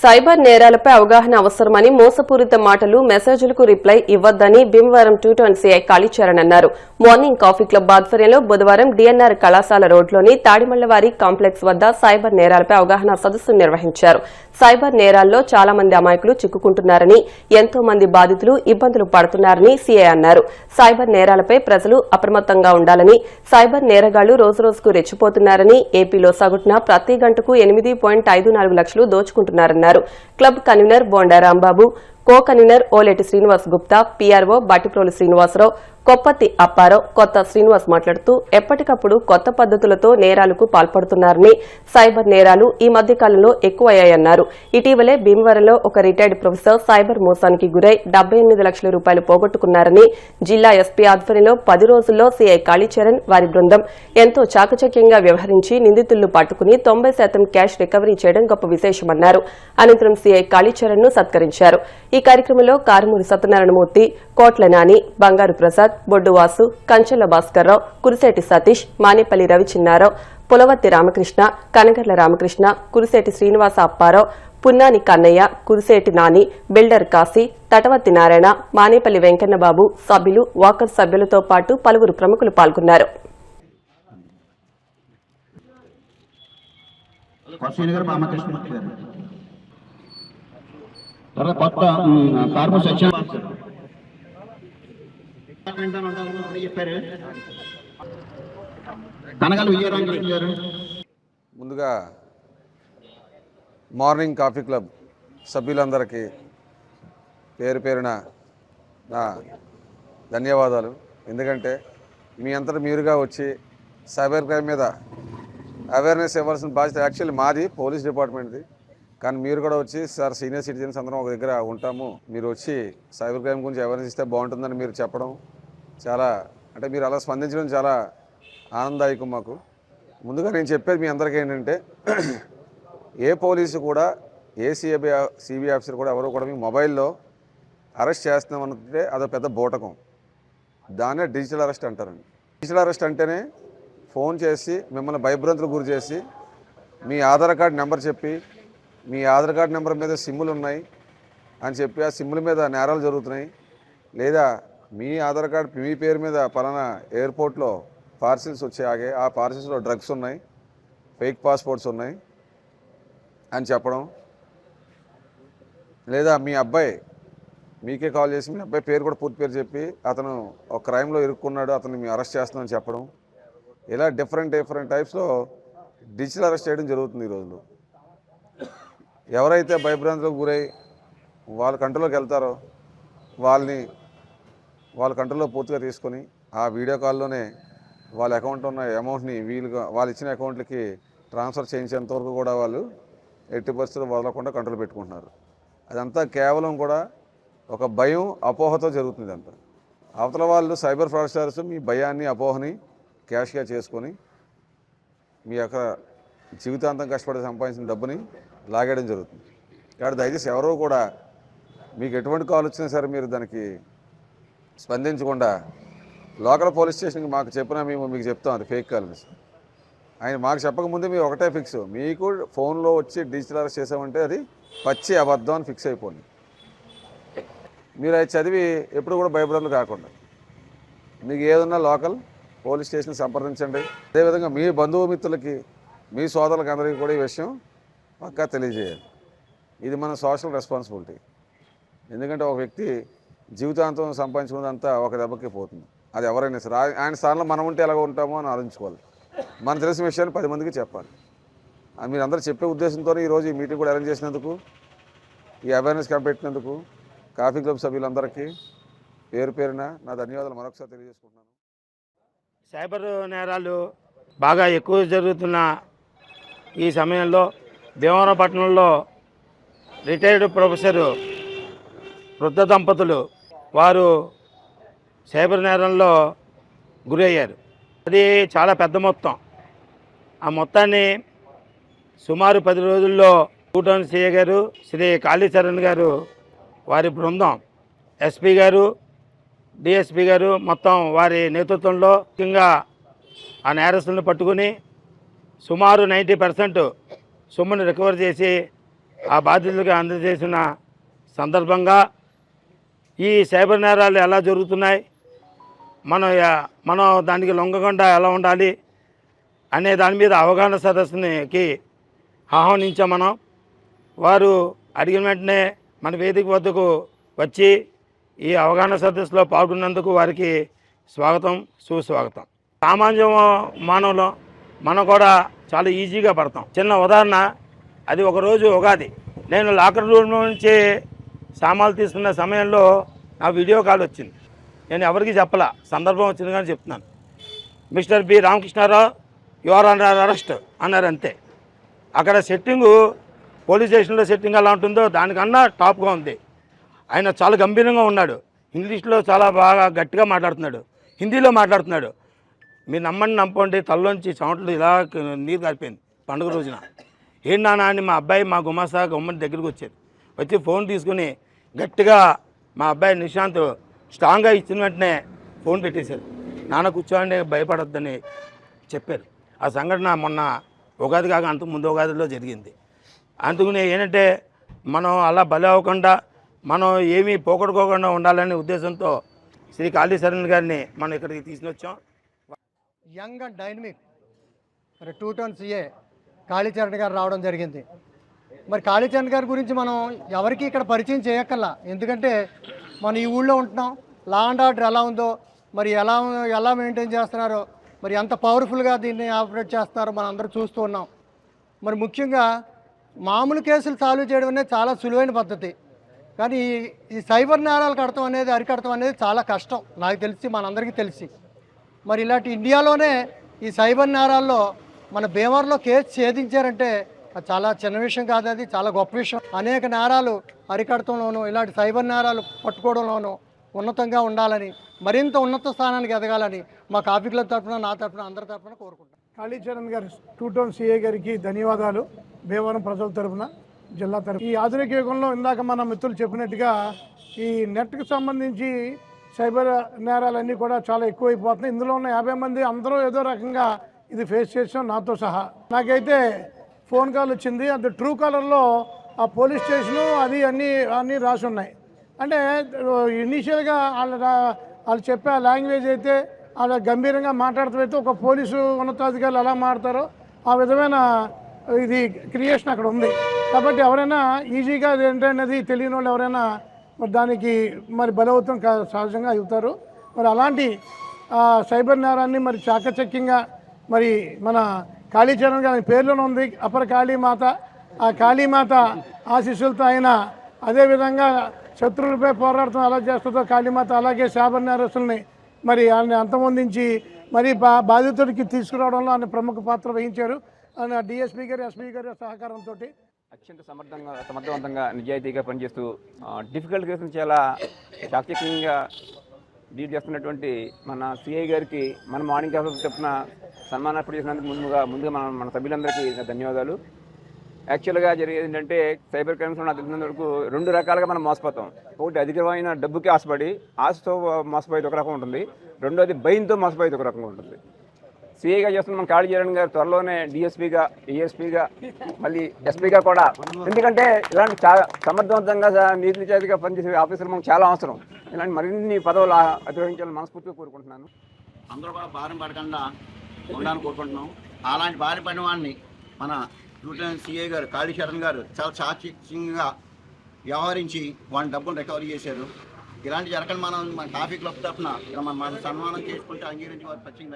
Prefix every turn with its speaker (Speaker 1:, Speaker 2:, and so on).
Speaker 1: Cyber నేరాలపై అవగాహన అవసరమని మోసపూరిత మాటలు మెసేజ్లకు రిప్లై ఇవ్వొద్దని భీమవరం 220 సిఐ కాళీచరణ్ అన్నారు. మార్నింగ్ కాఫీ క్లబ్ ఆధ్వర్యంలో బుధవారం డిఎన్ఆర్ కళాశాల రోడ్లోని తాడిమళ్లవారి కాంప్లెక్స్ వద్ద సైబర్ నేరాలపై అవగాహన సదస్సు నిర్వహించారు. సైబర్ నేరాల్లో చాలా మంది అమాయకులు చిక్కుకుంటున్నారని, ఎంతో మంది బాధితులు ఇబ్బందులు పడుతున్నారని సీఐ అన్నారు. సైబర్ నేరాలపై ప్రజలు అప్రమత్తంగా ఉండాలని, సైబర్ నేరగాళ్లు రోజురోజుకు రెచ్చిపోతున్నారని, ఏపీలో సగటున ప్రతి గంటకు 8.54 లక్షలు దోచుకుంటున్నారన్నారు. Club convener Bonda Rambabu, co convener Oleti Srinivas Gupta, PRO Battiprolu Srinivasarao, Koppatti Apparao, Kotha Srinivas మాట్లాడుతూ ఎప్పటికప్పుడు కొత్త పద్దతులతో నేరాలకు పాల్పడుతున్నారని, సైబర్ నేరాలు ఈ మధ్య కాలంలో ఎక్కువయ్యాయన్నారు. ఇటీవలే భీమవరంలో ఒక రిటైర్డ్ ప్రొఫెసర్ సైబర్ మోసానికి గురై 78 లక్షల రూపాయలు పోగొట్టుకున్నారని, జిల్లా ఎస్పీ ఆధ్వర్యంలో 10 రోజుల్లో సీఐ కాళీచరణ్ వారి బృందం ఎంతో చాకచక్యంగా వ్యవహరించి నిందితులను పట్టుకుని 90% క్యాష్ రికవరీ చేయడం గొప్ప విశేషమన్నారు. అనంతరం సీఐ కాళీచరణ్ ను సత్కరించారు. ఈ కార్యక్రమంలో కారుమూరి సత్యనారాయణమూర్తి, కోట్ల నాని, బంగారు ప్రసాద్, బొడ్డువాసు, కంచెల భాస్కర్రావు, కురిసేటి సతీష్, మానేపల్లి రవిచిన్నారావు, పులవర్తి రామకృష్ణ, కనగర్ల రామకృష్ణ, కురిసేటి శ్రీనివాస అప్పారావు, పున్నాని కన్నయ్య, కురిసేటి నాని, బిల్డర్ కాశీ, తటవర్తి నారాయణ, మానేపల్లి వెంకన్నబాబు, సభ్యులు, వాకర్ సభ్యులతో పాటు పలువురు ప్రముఖులు పాల్గొన్నారు.
Speaker 2: ముందుగా మార్నింగ్ కాఫీ క్లబ్ సభ్యులందరికీ పేరు పేరున నా ధన్యవాదాలు. ఎందుకంటే మీ అంతటా మీరుగా వచ్చి సైబర్ క్రైమ్ మీద అవేర్నెస్ ఇవ్వాల్సిన బాధ్యత యాక్చువల్లీ మాది, పోలీస్ డిపార్ట్మెంట్ది. కానీ మీరు కూడా వచ్చి సార్ సీనియర్ సిటిజన్స్ అందరం ఒక దగ్గర ఉంటాము, మీరు వచ్చి సైబర్ క్రైమ్ గురించి అవేర్నెస్ ఇస్తే బాగుంటుందని మీరు చెప్పడం చాలా, అంటే మీరు అలా స్పందించడం చాలా ఆనందదాయకం మాకు. ముందుగా నేను చెప్పేది మీ అందరికీ ఏంటంటే, ఏ పోలీసు కూడా, ఏ సిబిఐ ఆఫీసర్ కూడా ఎవరు కూడా మీ మొబైల్లో అరెస్ట్ చేస్తున్నామన్నదే అదో పెద్ద బూటకం. దాన్నే డిజిటల్ అరెస్ట్ అంటారండి. డిజిటల్ అరెస్ట్ అంటేనే ఫోన్ చేసి మిమ్మల్ని భయభ్రాంతులకు గురి చేసి మీ ఆధార్ కార్డు నెంబర్ చెప్పి, మీ ఆధార్ కార్డు నెంబర్ మీద సిమ్ములు ఉన్నాయి అని చెప్పి ఆ సిమ్ముల మీద నేరాలు జరుగుతున్నాయి, లేదా మీ ఆధార్ కార్డు మీ పేరు మీద పలానా ఎయిర్పోర్ట్లో పార్సిల్స్ వచ్చి ఆగే, ఆ పార్సిల్స్లో డ్రగ్స్ ఉన్నాయి, ఫేక్ పాస్పోర్ట్స్ ఉన్నాయి అని చెప్పడం, లేదా మీ అబ్బాయి మీకే కాల్ చేసి మీ అబ్బాయి పేరు కూడా పూర్తి పేరు చెప్పి అతను ఒక క్రైమ్లో ఇరుక్కున్నాడు, అతన్ని మేము అరెస్ట్ చేస్తున్నామని చెప్పడం, ఇలా డిఫరెంట్ టైప్స్లో డిజిటల్ అరెస్ట్ చేయడం జరుగుతుంది ఈ రోజుల్లో. ఎవరైతే భయభ్రాంతులకు గురై వాళ్ళ కంట్రోల్లోకి వెళ్తారో వాళ్ళ కంట్రోల్లో పూర్తిగా తీసుకొని ఆ వీడియో కాల్లోనే వాళ్ళ అకౌంట్లో ఉన్న అమౌంట్ని వాళ్ళు ఇచ్చిన అకౌంట్లకి ట్రాన్స్ఫర్ చేయించేంతవరకు కూడా వాళ్ళు ఎట్టి పరిస్థితులు వదలకుండా కంట్రోల్ పెట్టుకుంటున్నారు. అదంతా కేవలం కూడా ఒక భయం, అపోహతో జరుగుతుంది. అంతా అవతల వాళ్ళు సైబర్ ఫ్రాడ్స్టర్స్ మీ భయాన్ని, అపోహని క్యాష్గా చేసుకొని మీ యొక్క జీవితాంతం కష్టపడి సంపాదించిన డబ్బుని లాగేయడం జరుగుతుంది. కాబట్టి దయచేసి ఎవరో కూడా మీకు ఎటువంటి కాల్ వచ్చినా సరే మీరు దానికి స్పందించకుండా లోకల్ పోలీస్ స్టేషన్కి మాకు చెప్పినా మేము మీకు చెప్తాం అది ఫేక్ కాల్. ఆయన మాకు చెప్పకముందే మీరు ఒకటే ఫిక్స్, మీకు ఫోన్లో వచ్చి డిజిటల్ అరెస్ట్ చేసామంటే అది పచ్చి అబద్ధం అని ఫిక్స్ అయిపోయింది. మీరు అది చదివి ఎప్పుడు కూడా భయభ్రాంతులు కాకుండా మీకు ఏదన్నా లోకల్ పోలీస్ స్టేషన్ సంప్రదించండి. అదేవిధంగా మీ బంధుమిత్రులకి, మీ సోదరులకు అందరికీ కూడా ఈ విషయం పక్కా తెలియజేయాలి. ఇది మన సోషల్ రెస్పాన్సిబిలిటీ. ఎందుకంటే ఒక వ్యక్తి జీవితాంతం సంపాదించుకున్నదంతా ఒక దెబ్బకి పోతుంది. అది ఎవరైనా సరే ఆయన స్థానంలో మనం ఉంటే ఎలాగ ఉంటామో అని ఆలోచించుకోవాలి. మనకు తెలిసిన విషయాన్ని 10 మందికి చెప్పాలి. మీరు అందరూ చెప్పే ఉద్దేశంతోనే ఈరోజు ఈ మీటింగ్ కూడా అరేంజ్ చేసినందుకు, ఈ అవేర్నెస్ క్యాంప్ పెట్టినందుకు కాఫీ క్లబ్ సభ్యులందరికీ పేరు పేరున నా ధన్యవాదాలు మరొకసారి తెలియజేసుకుంటున్నాను.
Speaker 3: సైబర్ నేరాలు బాగా ఎక్కువ జరుగుతున్న ఈ సమయంలో భీమవరం పట్టణంలో రిటైర్డ్ ప్రొఫెసరు వృద్ధ దంపతులు వారు సైబర్ నేరంలో గురి అయ్యారు. అది చాలా పెద్ద మొత్తం. ఆ మొత్తాన్ని సుమారు 10 రోజుల్లో 220 సిఐ గారు, శ్రీ కాళీచరణ్ గారు, వారి బృందం, ఎస్పీ గారు, డిఎస్పీ గారు మొత్తం వారి నేతృత్వంలో ముఖ్యంగా ఆ నేరస్తులను పట్టుకుని సుమారు 90% సొమ్మును రికవర్ చేసి ఆ బాధితులకు అందజేసిన సందర్భంగా ఈ సైబర్ నేరాలు ఎలా జరుగుతున్నాయి, మనం దానికి లొంగకుండా ఎలా ఉండాలి అనే దాని మీద అవగాహన సదస్సుకి ఆహ్వానించాం మనం. వారు అడిగిన వెంటనే మన వేదిక వద్దకు వచ్చి ఈ అవగాహన సదస్సులో పాల్గొన్నందుకు వారికి స్వాగతం, సుస్వాగతం. సామాన్య మానవులు మనం కూడా చాలా ఈజీగా పడతాం. చిన్న ఉదాహరణ, అది ఒకరోజు ఉగాది, నేను లాకర్ రూమ్ నుంచి సామాన్లు తీసుకున్న సమయంలో నా వీడియో కాల్ వచ్చింది. నేను ఎవరికి చెప్పలా, సందర్భం వచ్చింది కానీ చెప్తున్నాను. Mister B Ramakrishnarao, you are under arrest అన్నారు. అంతే. అక్కడ సెట్టింగు పోలీస్ స్టేషన్లో సెట్టింగ్ ఎలా ఉంటుందో దానికన్నా టాప్గా ఉంది. ఆయన చాలా గంభీరంగా ఉన్నాడు. ఇంగ్లీష్లో చాలా బాగా గట్టిగా మాట్లాడుతున్నాడు, హిందీలో మాట్లాడుతున్నాడు. మీరు నమ్మండి తల్లోంచి చెమటలు ఇలా నీరు కారిపోయింది. పండుగ రోజున ఏంటి నాన్న అని మా అబ్బాయి మా గుమాసా గమ్మని దగ్గరికి వచ్చారు. వచ్చి ఫోన్ తీసుకుని గట్టిగా మా అబ్బాయి నిశాంత్ స్ట్రాంగ్గా ఇచ్చిన వెంటనే ఫోన్ పెట్టేశారు. నాన్న కూర్చోండి, భయపడొద్దని చెప్పారు. ఆ సంఘటన మొన్న ఉగాది కాక అంతకు ముందు ఉగాదిలో జరిగింది. అందుకని ఏంటంటే మనం అలా బలి అవ్వకుండా, మనం ఏమీ పోగొట్టుకోకుండా ఉండాలనే ఉద్దేశంతో శ్రీ కాళీశరణ్ గారిని మనం ఇక్కడికి తీసుకొచ్చాం.
Speaker 4: యంగ్ అండ్ డైనమిక్ మరి 2 టౌన్ సిఏ కాళీచరణ్ గారు రావడం జరిగింది. మరి కాళీచరణ్ గారి గురించి మనం ఎవరికి ఇక్కడ పరిచయం చేయక్కర్లా, ఎందుకంటే మనం ఈ ఊళ్ళో ఉంటున్నాం. లా అండ్ ఆర్డర్ ఎలా ఉందో, మరి ఎలా మెయింటైన్ చేస్తున్నారో, మరి ఎంత పవర్ఫుల్గా దీన్ని ఆపరేట్ చేస్తున్నారో మనం అందరూ చూస్తూ ఉన్నాం. మరి ముఖ్యంగా మామూలు కేసులు సాల్వ్ చేయడం అనేది చాలా సులువైన పద్ధతి, కానీ ఈ సైబర్ నేరాలు అరికడటం అనేది చాలా కష్టం. నాకు తెలిసి మనందరికీ తెలిసి మరి ఇలాంటి ఇండియాలోనే ఈ సైబర్ నేరాల్లో మన భీమవరంలో కేసు ఛేదించారంటే అది చాలా చిన్న విషయం కాదు, అది చాలా గొప్ప విషయం. అనేక నేరాలు అరికడటంలోనూ ఇలాంటి సైబర్ నేరాలు పట్టుకోవడంలోనూ ఉన్నతంగా ఉండాలని, మరింత ఉన్నత స్థానానికి ఎదగాలని మా కాఫీ క్లబ్ తరఫున, నా తరఫున, అందరి తరఫున కోరుకుంటాం.
Speaker 5: కాళీచరణ్ గారు 2 టౌన్ సిఏ గారికి ధన్యవాదాలు. భీమవరం ప్రజల తరఫున, జిల్లా తరఫున. ఈ ఆధునిక యుగంలో ఇందాక మన మిత్రులు చెప్పినట్టుగా ఈ నెట్కి సంబంధించి సైబర్ నేరాలన్నీ కూడా చాలా ఎక్కువైపోతున్నాయి. ఇందులో ఉన్న 50 మంది అందరూ ఏదో రకంగా ఇది ఫేస్ చేసాం, నాతో సహా. నాకైతే ఫోన్ కాల్ వచ్చింది. అది ట్రూ కాలర్లో ఆ పోలీస్ స్టేషను అది అన్నీ రాసి ఉన్నాయి. అంటే ఇనీషియల్గా వాళ్ళు చెప్పే ఆ లాంగ్వేజ్ అయితే, వాళ్ళ గంభీరంగా మాట్లాడుతూ ఒక పోలీసు ఉన్నతాధికారులు ఎలా మాట్లాడతారో ఆ విధమైన ఇది క్రియేషన్ అక్కడ ఉంది. కాబట్టి ఎవరైనా ఈజీగా ఏంటనేది తెలియని వాళ్ళు ఎవరైనా మరి దానికి మరి బలవుతం సహజంగా అవుతారు. మరి అలాంటి సైబర్ నేరాన్ని మరి చాకచక్యంగా మరి మన కాళీచరణ్ గారి పేర్లోనే ఉంది అపర కాళీమాత. ఆ కాళీమాత ఆశీస్సులతో అయినా అదేవిధంగా శత్రువులపై పోరాటం ఎలా చేస్తుందో కాళీమాత, అలాగే సైబర్ నేరస్తుల్ని మరి ఆయన అంతమొందించి మరి బాధితుడికి తీసుకురావడంలో ఆయన ప్రముఖ పాత్ర వహించారు. ఆయన డిఎస్పీ గారు, ఎస్పీ గారి సహకారంతో
Speaker 6: అత్యంత సమర్థవంతంగా నిజాయితీగా పనిచేస్తూ డిఫికల్ట్ కేసులు చాలా చాకచక్యంగా డీల్ చేస్తున్నటువంటి మన సిఐ గారికి మన మార్నింగ్ క్లాస్ తరఫున సన్మానం ఏర్పాటు చేసినందుకు ముందుగా మన సభ్యులందరికీ ధన్యవాదాలు. యాక్చువల్గా జరిగేది ఏంటంటే సైబర్ క్రైమ్స్లో నాకు తెలిసినంత వరకు 2 రకాలుగా మనం మోసపోతాం. ఒకటి అధికమైన డబ్బుకి ఆశతో మోసపోయేది ఒక రకం ఉంటుంది, రెండోది భయంతో మోసపోయేది ఒక రకంగా ఉంటుంది. సిఐగా చేస్తున్న మన కాళీచరణ్ గారు త్వరలోనే డిఎస్పీగా, ఏఎస్పీగా, మళ్ళీ ఎస్పీగా కూడా, ఎందుకంటే ఇలాంటి సమర్థవంతంగా నీతి నిజాయితీగా పనిచేసే ఆఫీసర్లు మనకు చాలా అవసరం. ఇలాంటి మరిన్ని పదవులు అధిరోహించాలని మనస్ఫూర్తిగా కోరుకుంటున్నాను.
Speaker 7: అందరూ కూడా భారం పడకుండా ఉండాలని కోరుకుంటున్నాం. అలాంటి భారం పడిన వాడిని మన 2 టౌన్ సిఐ గారు కాళీచరణ్ గారు చాలా చాకచక్యంగా వ్యవహరించి వాడిని డబ్బులు రికవరీ చేశారు. ఇలాంటి జరగని మన కాఫీ క్లబ్ తరఫున మన సన్మానం చేసుకుంటే అంగీకరించి వారు ప్రత్యేకంగా